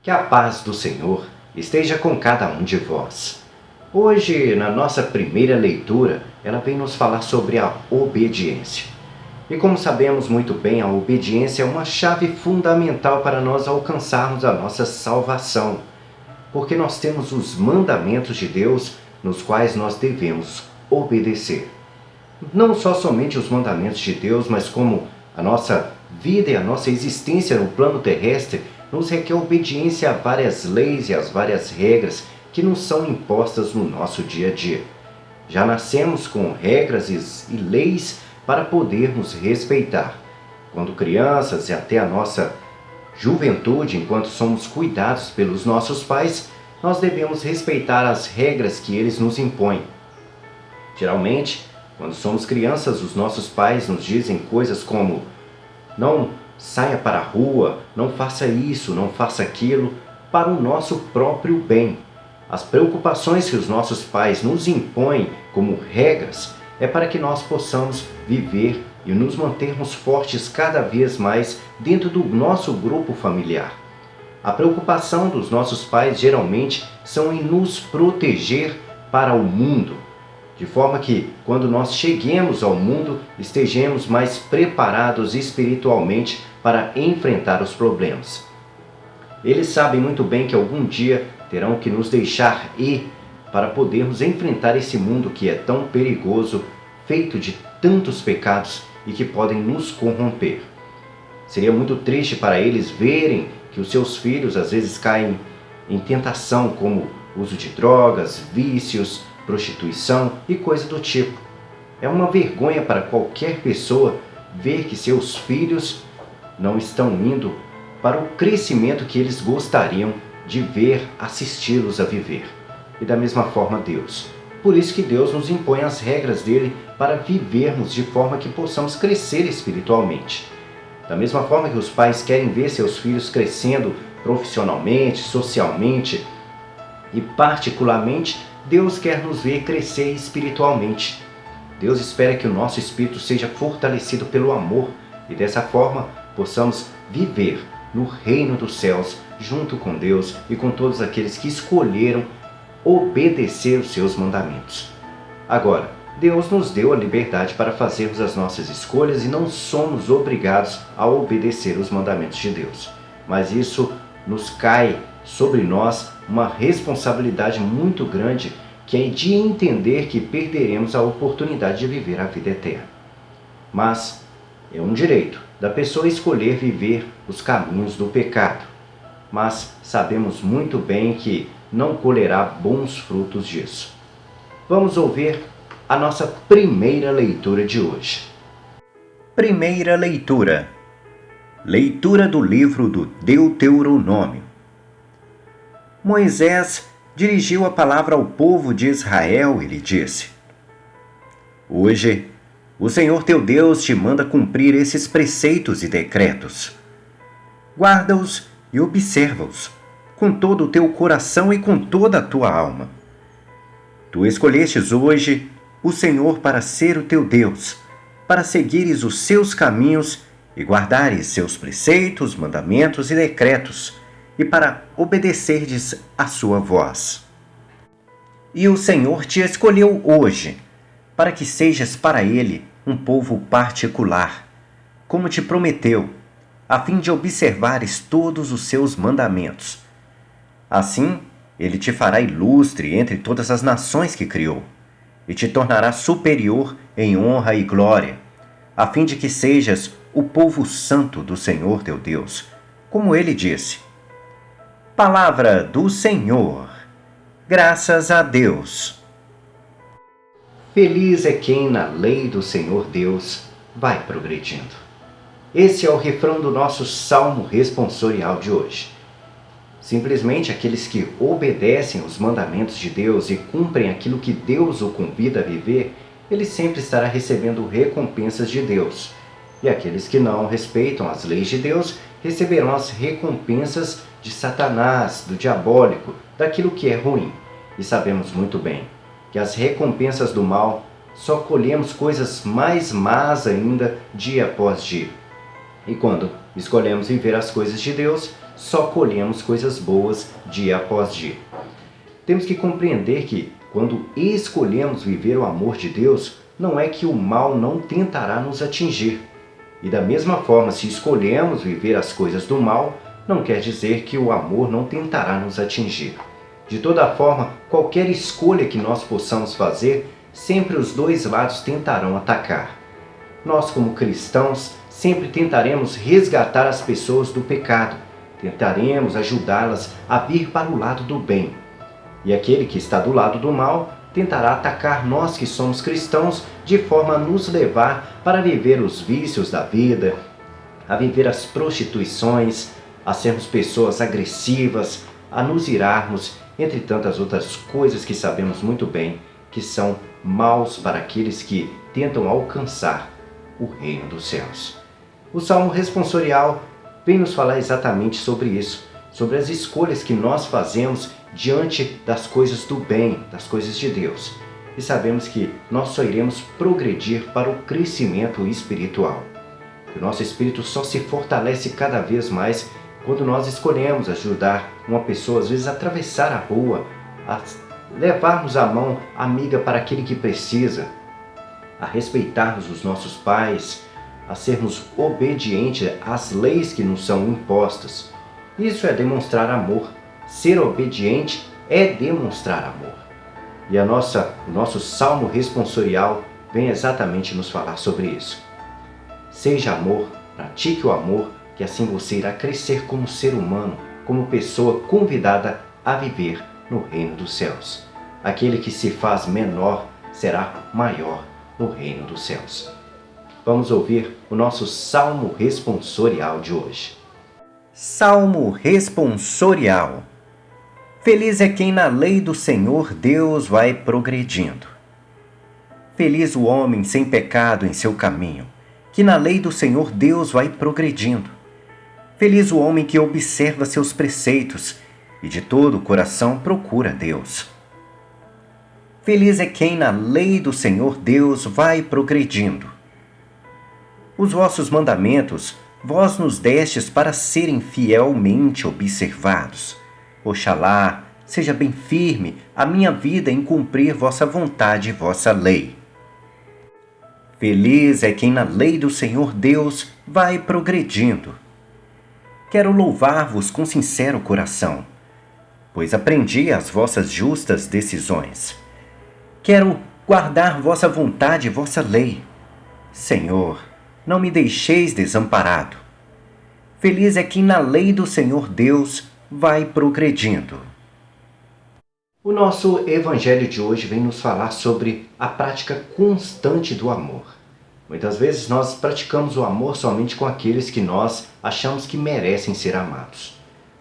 Que a paz do Senhor esteja com cada um de vós. Hoje, na nossa primeira leitura, ela vem nos falar sobre a obediência. E como sabemos muito bem, a obediência é uma chave fundamental para nós alcançarmos a nossa salvação, porque nós temos os mandamentos de Deus nos quais nós devemos obedecer. Não só somente os mandamentos de Deus, mas como a nossa vida e a nossa existência no plano terrestre nos requer obediência a várias leis e às várias regras que nos são impostas no nosso dia a dia. Já nascemos com regras e leis para podermos respeitar. Quando crianças e até a nossa juventude, enquanto somos cuidados pelos nossos pais, nós devemos respeitar as regras que eles nos impõem. Geralmente, quando somos crianças, os nossos pais nos dizem coisas como: não saia para a rua, não faça isso, não faça aquilo, para o nosso próprio bem. As preocupações que os nossos pais nos impõem como regras é para que nós possamos viver e nos mantermos fortes cada vez mais dentro do nosso grupo familiar. A preocupação dos nossos pais geralmente são em nos proteger para o mundo, de forma que, quando nós cheguemos ao mundo, estejamos mais preparados espiritualmente para enfrentar os problemas. Eles sabem muito bem que algum dia terão que nos deixar ir para podermos enfrentar esse mundo que é tão perigoso, feito de tantos pecados e que podem nos corromper. Seria muito triste para eles verem que os seus filhos às vezes caem em tentação, como uso de drogas, vícios, prostituição e coisa do tipo. É uma vergonha para qualquer pessoa ver que seus filhos não estão indo para o crescimento que eles gostariam de ver assisti-los a viver. E da mesma forma Deus. Por isso que Deus nos impõe as regras dele para vivermos de forma que possamos crescer espiritualmente. Da mesma forma que os pais querem ver seus filhos crescendo profissionalmente, socialmente e particularmente, Deus quer nos ver crescer espiritualmente. Deus espera que o nosso espírito seja fortalecido pelo amor e dessa forma possamos viver no reino dos céus junto com Deus e com todos aqueles que escolheram obedecer os seus mandamentos. Agora, Deus nos deu a liberdade para fazermos as nossas escolhas e não somos obrigados a obedecer os mandamentos de Deus. Mas isso nos cai sobre nós uma responsabilidade muito grande, que é de entender que perderemos a oportunidade de viver a vida eterna. Mas é um direito da pessoa escolher viver os caminhos do pecado. Mas sabemos muito bem que não colherá bons frutos disso. Vamos ouvir a nossa primeira leitura de hoje. Primeira leitura. Leitura do livro do Deuteronômio. Moisés dirigiu a palavra ao povo de Israel e lhe disse: Hoje, o Senhor teu Deus te manda cumprir esses preceitos e decretos. Guarda-os e observa-os, com todo o teu coração e com toda a tua alma. Tu escolhestes hoje o Senhor para ser o teu Deus, para seguires os seus caminhos e guardares seus preceitos, mandamentos e decretos, e para obedecerdes à sua voz. E o Senhor te escolheu hoje, para que sejas para ele um povo particular, como te prometeu, a fim de observares todos os seus mandamentos. Assim, ele te fará ilustre entre todas as nações que criou, e te tornará superior em honra e glória, a fim de que sejas o povo santo do Senhor teu Deus, como ele disse. Palavra do Senhor. Graças a Deus. Feliz é quem na lei do Senhor Deus vai progredindo. Esse é o refrão do nosso salmo responsorial de hoje. Simplesmente aqueles que obedecem os mandamentos de Deus e cumprem aquilo que Deus o convida a viver, ele sempre estará recebendo recompensas de Deus. E aqueles que não respeitam as leis de Deus receberão as recompensas de Satanás, do diabólico, daquilo que é ruim. E sabemos muito bem que as recompensas do mal só colhemos coisas mais más ainda dia após dia. E quando escolhemos viver as coisas de Deus, só colhemos coisas boas dia após dia. Temos que compreender que, quando escolhemos viver o amor de Deus, não é que o mal não tentará nos atingir. E da mesma forma, se escolhemos viver as coisas do mal, não quer dizer que o amor não tentará nos atingir. De toda forma, qualquer escolha que nós possamos fazer, sempre os dois lados tentarão atacar. Nós, como cristãos, sempre tentaremos resgatar as pessoas do pecado, tentaremos ajudá-las a vir para o lado do bem. E aquele que está do lado do mal tentará atacar nós que somos cristãos de forma a nos levar para viver os vícios da vida, a viver as prostituições, a sermos pessoas agressivas, a nos irarmos, entre tantas outras coisas que sabemos muito bem que são maus para aqueles que tentam alcançar o reino dos céus. O Salmo responsorial vem nos falar exatamente sobre isso, sobre as escolhas que nós fazemos diante das coisas do bem, das coisas de Deus. E sabemos que nós só iremos progredir para o crescimento espiritual. O nosso espírito só se fortalece cada vez mais quando nós escolhemos ajudar uma pessoa, às vezes, a atravessar a rua, a levarmos a mão amiga para aquele que precisa, a respeitarmos os nossos pais, a sermos obedientes às leis que nos são impostas. Isso é demonstrar amor. Ser obediente é demonstrar amor. E o nosso Salmo responsorial vem exatamente nos falar sobre isso. Seja amor, pratique o amor, que assim você irá crescer como ser humano, como pessoa convidada a viver no reino dos céus. Aquele que se faz menor será maior no reino dos céus. Vamos ouvir o nosso Salmo responsorial de hoje. Salmo responsorial. Feliz é quem na lei do Senhor Deus vai progredindo. Feliz o homem sem pecado em seu caminho, que na lei do Senhor Deus vai progredindo. Feliz o homem que observa seus preceitos e de todo o coração procura Deus. Feliz é quem na lei do Senhor Deus vai progredindo. Os vossos mandamentos vós nos destes para serem fielmente observados. Oxalá seja bem firme a minha vida em cumprir vossa vontade e vossa lei. Feliz é quem na lei do Senhor Deus vai progredindo. Quero louvar-vos com sincero coração, pois aprendi as vossas justas decisões. Quero guardar vossa vontade e vossa lei. Senhor, não me deixeis desamparado. Feliz é quem na lei do Senhor Deus vai progredindo. O nosso evangelho de hoje vem nos falar sobre a prática constante do amor. Muitas vezes nós praticamos o amor somente com aqueles que nós achamos que merecem ser amados.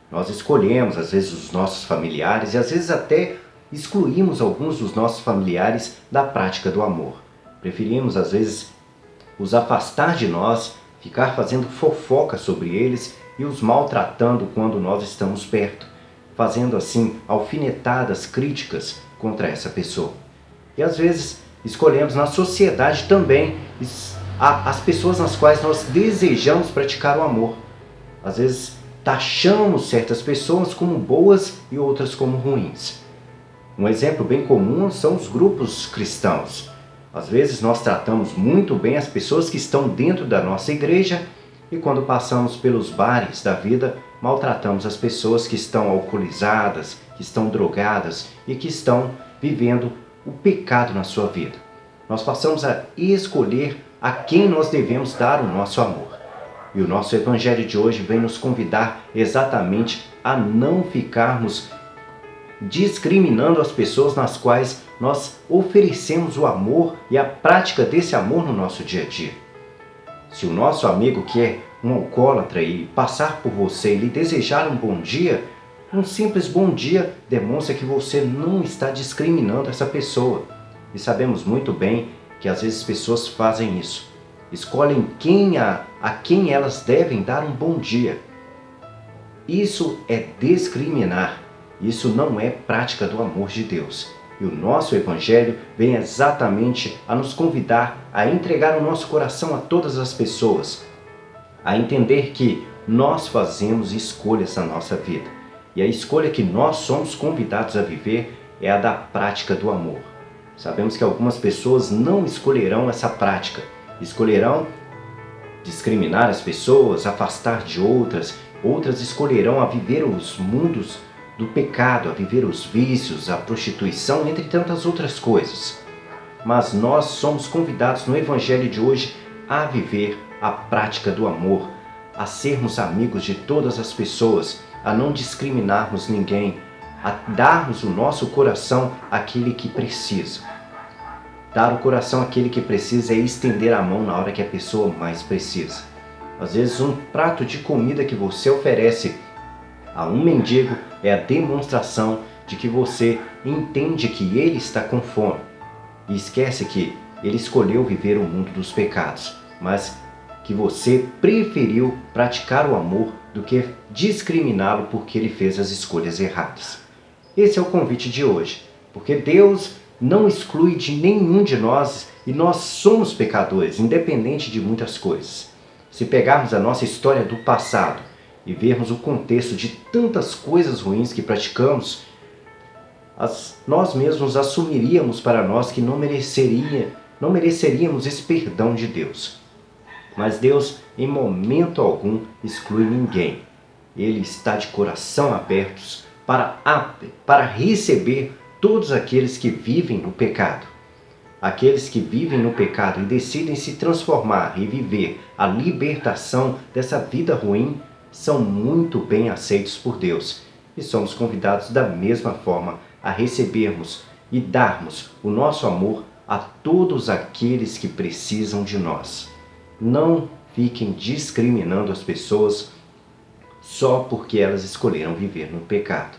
Nós escolhemos, às vezes, os nossos familiares e às vezes até excluímos alguns dos nossos familiares da prática do amor. Preferimos, às vezes, os afastar de nós, ficar fazendo fofoca sobre eles e os maltratando quando nós estamos perto, fazendo assim alfinetadas críticas contra essa pessoa. E às vezes escolhemos na sociedade também as pessoas nas quais nós desejamos praticar o amor. Às vezes taxamos certas pessoas como boas e outras como ruins. Um exemplo bem comum são os grupos cristãos. Às vezes nós tratamos muito bem as pessoas que estão dentro da nossa igreja e quando passamos pelos bares da vida, maltratamos as pessoas que estão alcoolizadas, que estão drogadas e que estão vivendo o pecado na sua vida. Nós passamos a escolher a quem nós devemos dar o nosso amor. E o nosso evangelho de hoje vem nos convidar exatamente a não ficarmos discriminando as pessoas nas quais nós oferecemos o amor e a prática desse amor no nosso dia a dia. Se o nosso amigo que é um alcoólatra e passar por você e lhe desejar um bom dia, um simples bom dia demonstra que você não está discriminando essa pessoa. E sabemos muito bem que às vezes pessoas fazem isso. Escolhem a quem elas devem dar um bom dia. Isso é discriminar. Isso não é prática do amor de Deus. E o nosso Evangelho vem exatamente a nos convidar a entregar o nosso coração a todas as pessoas, a entender que nós fazemos escolhas na nossa vida. E a escolha que nós somos convidados a viver é a da prática do amor. Sabemos que algumas pessoas não escolherão essa prática, escolherão discriminar as pessoas, afastar de outras, outras escolherão a viver os mundos do pecado, a viver os vícios, a prostituição, entre tantas outras coisas. Mas nós somos convidados no Evangelho de hoje a viver a prática do amor, a sermos amigos de todas as pessoas, a não discriminarmos ninguém, a darmos o nosso coração àquele que precisa. Dar o coração àquele que precisa é estender a mão na hora que a pessoa mais precisa. Às vezes um prato de comida que você oferece a um mendigo é a demonstração de que você entende que ele está com fome. E esquece que ele escolheu viver o mundo dos pecados, mas que você preferiu praticar o amor do que discriminá-lo porque ele fez as escolhas erradas. Esse é o convite de hoje, porque Deus não exclui de nenhum de nós e nós somos pecadores, independente de muitas coisas. Se pegarmos a nossa história do passado e vermos o contexto de tantas coisas ruins que praticamos, nós mesmos assumiríamos para nós que não mereceríamos esse perdão de Deus. Mas Deus, em momento algum, exclui ninguém. Ele está de coração abertos para receber todos aqueles que vivem no pecado. Aqueles que vivem no pecado e decidem se transformar e viver a libertação dessa vida ruim são muito bem aceitos por Deus. E somos convidados da mesma forma a recebermos e darmos o nosso amor a todos aqueles que precisam de nós. Não fiquem discriminando as pessoas só porque elas escolheram viver no pecado.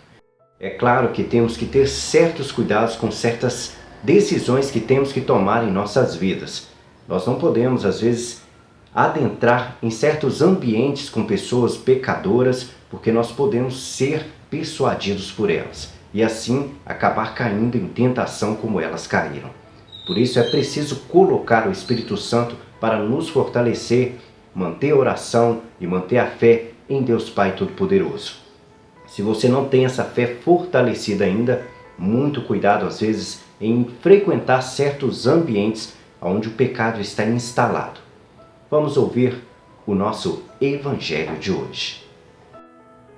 É claro que temos que ter certos cuidados com certas decisões que temos que tomar em nossas vidas. Nós não podemos, às vezes, adentrar em certos ambientes com pessoas pecadoras, porque nós podemos ser persuadidos por elas e assim acabar caindo em tentação como elas caíram. Por isso é preciso colocar o Espírito Santo para nos fortalecer, manter a oração e manter a fé em Deus Pai Todo-Poderoso. Se você não tem essa fé fortalecida ainda, muito cuidado às vezes em frequentar certos ambientes onde o pecado está instalado. Vamos ouvir o nosso Evangelho de hoje.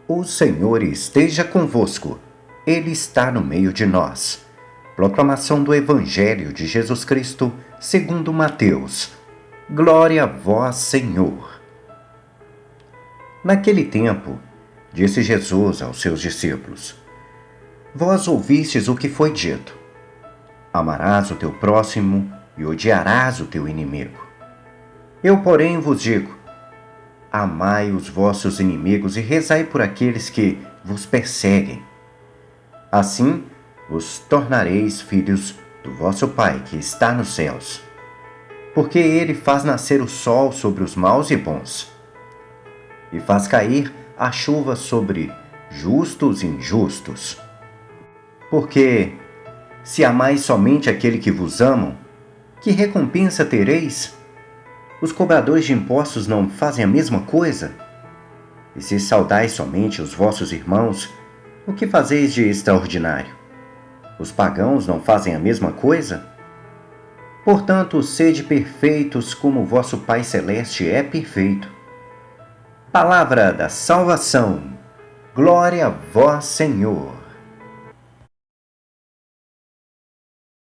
O Senhor esteja convosco, Ele está no meio de nós. Proclamação do Evangelho de Jesus Cristo segundo Mateus. Glória a vós, Senhor. Naquele tempo, disse Jesus aos seus discípulos: Vós ouvistes o que foi dito: amarás o teu próximo e odiarás o teu inimigo. Eu, porém, vos digo: amai os vossos inimigos e rezai por aqueles que vos perseguem. Assim, os tornareis filhos do vosso Pai que está nos céus. Porque Ele faz nascer o sol sobre os maus e bons, e faz cair a chuva sobre justos e injustos. Porque, se amais somente aquele que vos amam, que recompensa tereis? Os cobradores de impostos não fazem a mesma coisa? E se saudais somente os vossos irmãos, o que fazeis de extraordinário? Os pagãos não fazem a mesma coisa? Portanto, sede perfeitos como vosso Pai Celeste é perfeito. Palavra da salvação. Glória a vós, Senhor.